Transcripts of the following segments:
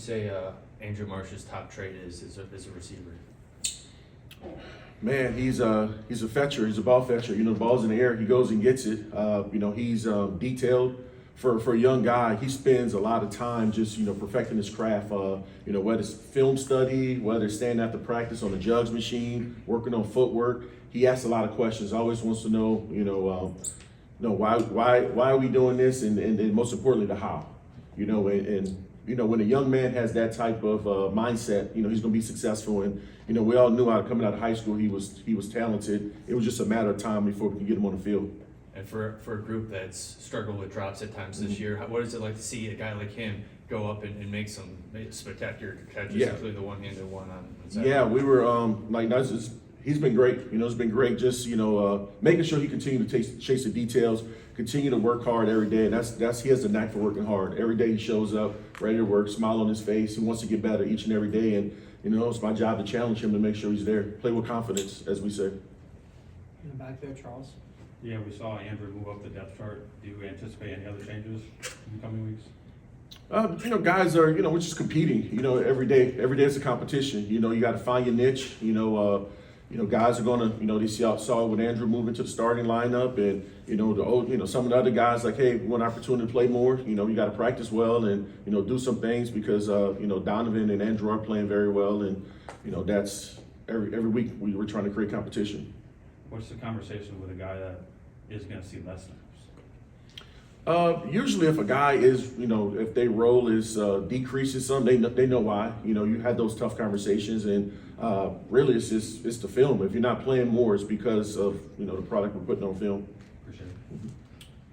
say Andrew Marsh's top trait is as a receiver? Man, he's a fetcher. He's a ball fetcher. You know, the ball's in the air, he goes and gets it. You know, he's detailed. For a young guy, he spends a lot of time just, you know, perfecting his craft. You know, whether it's film study, whether it's standing after practice on the jugs machine, working on footwork. He asks a lot of questions. Always wants to know, why are we doing this, and most importantly, the how. You know, and you know, when a young man has that type of mindset, you know, he's going to be successful. And you know, we all knew coming out of high school, he was talented. It was just a matter of time before we could get him on the field. And for a group that's struggled with drops at times this year, what is it like to see a guy like him go up and make some spectacular catches, including the one-handed one on Saturday? Yeah, we were he's been great. You know, it's been great just, you know, making sure he continues to chase the details, continue to work hard every day. And that's he has a knack for working hard. Every day he shows up, ready to work, smile on his face. He wants to get better each and every day. And, you know, it's my job to challenge him to make sure he's there. Play with confidence, as we say. In the back there, Charles. Yeah, we saw Andrew move up the depth chart. Do you anticipate any other changes in the coming weeks? You know, guys are, you know, we're just competing. You know, every day is a competition. You know, you got to find your niche. You know, guys are gonna, you know, they saw with Andrew moving to the starting lineup, and you know, some of the other guys like, hey, we want an opportunity to play more. You know, you got to practice well and you know do some things because you know Donaven and Andrew are playing very well, and you know that's every week we're trying to create competition. What's the conversation with a guy that is going to see less snaps? Usually if a guy is, you know, if their role is decreasing some, they know why. You know, you had those tough conversations, and really it's the film. If you're not playing more, it's because of, you know, the product we're putting on film. Appreciate it.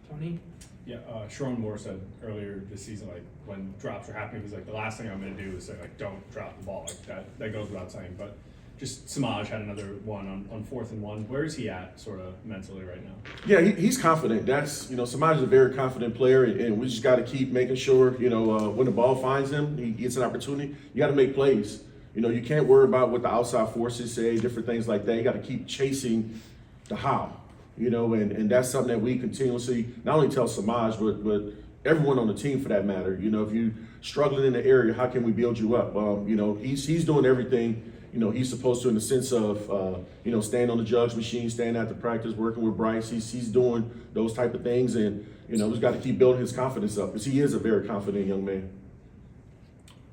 Tony? Yeah, Sharon Moore said earlier this season, like when drops were happening, he's like, the last thing I'm going to do is say, like, don't drop the ball. Like that goes without saying. But just Samaj had another one on 4th and 1. Where is he at, sort of mentally right now? Yeah, he's confident. That's, you know, Samaj is a very confident player, and we just got to keep making sure, you know, when the ball finds him, he gets an opportunity. You got to make plays. You know, you can't worry about what the outside forces say, different things like that. You got to keep chasing the how. You know, and that's something that we continuously not only tell Samaj, but everyone on the team for that matter. You know, if you're struggling in the area, how can we build you up? You know, he's doing everything, you know, he's supposed to, in the sense of, you know, staying on the jugs machine, staying after practice, working with Bryce. He's doing those type of things, and you know, we've got to keep building his confidence up because he is a very confident young man.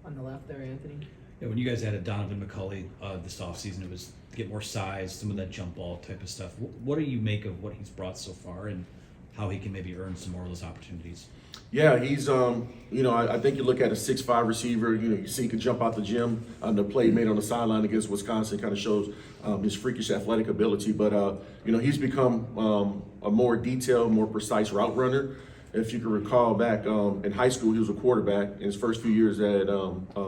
On the left there, Anthony. Yeah, when you guys added Donaven McCulley this offseason, it was to get more size, some of that jump ball type of stuff. What do you make of what he's brought so far, and how he can maybe earn some more of those opportunities? Yeah, he's, you know, I think you look at a 6'5" receiver, you know, you see he can jump out the gym. The play he made on the sideline against Wisconsin kind of shows his freakish athletic ability. But, you know, he's become a more detailed, more precise route runner. If you can recall back in high school, he was a quarterback. In his first few years at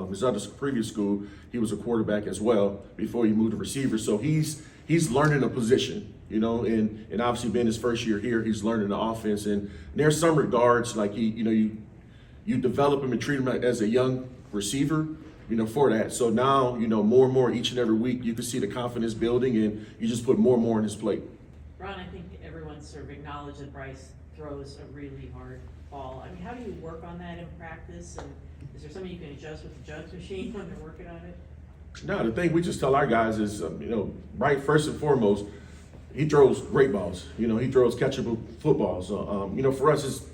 his other previous school, he was a quarterback as well before he moved to receiver. So he's learning a position. You know, and obviously being his first year here, he's learning the offense. And there's some regards, like you develop him and treat him as a young receiver, you know, for that. So now, you know, more and more each and every week, you can see the confidence building, and you just put more and more on his plate. Ron, I think everyone's sort of acknowledged that Bryce throws a really hard ball. I mean, how do you work on that in practice? And is there something you can adjust with the jugs machine when they're working on it? No, the thing we just tell our guys is, you know, right, first and foremost, he throws great balls. You know, he throws catchable footballs. You know, for us, it's,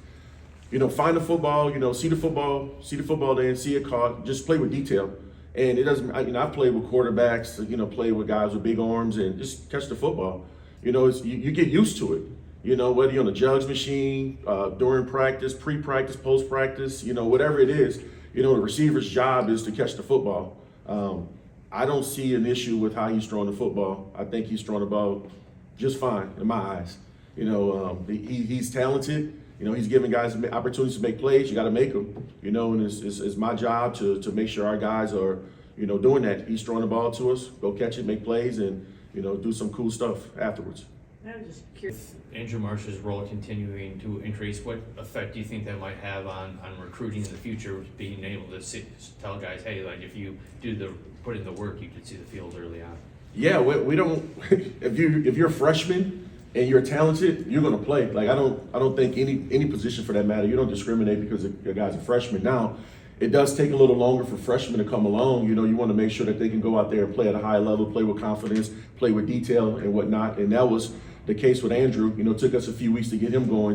you know, find the football, you know, see the football there, see it caught, just play with detail. And it doesn't, you know, I've played with quarterbacks, you know, played with guys with big arms, and just catch the football. You know, you get used to it. You know, whether you're on the jugs machine, during practice, pre-practice, post-practice, you know, whatever it is, you know, the receiver's job is to catch the football. I don't see an issue with how he's throwing the football. I think he's throwing the ball just fine in my eyes. You know, he's talented. You know, he's giving guys opportunities to make plays. You got to make them. You know, and it's my job to make sure our guys are, you know, doing that. He's throwing the ball to us. Go catch it, make plays, and you know, do some cool stuff afterwards. I'm just curious. Andrew Marsh's role continuing to increase, what effect do you think that might have on recruiting in the future, being able to tell guys, hey, like if you put in the work, you could see the field early on? Yeah, we don't. If you're a freshman and you're talented, you're going to play. Like I don't think any position for that matter. You don't discriminate because a guy's a freshman. Now, it does take a little longer for freshmen to come along. You know, you want to make sure that they can go out there and play at a high level, play with confidence, play with detail and whatnot. And that was the case with Andrew. You know, it took us a few weeks to get him going.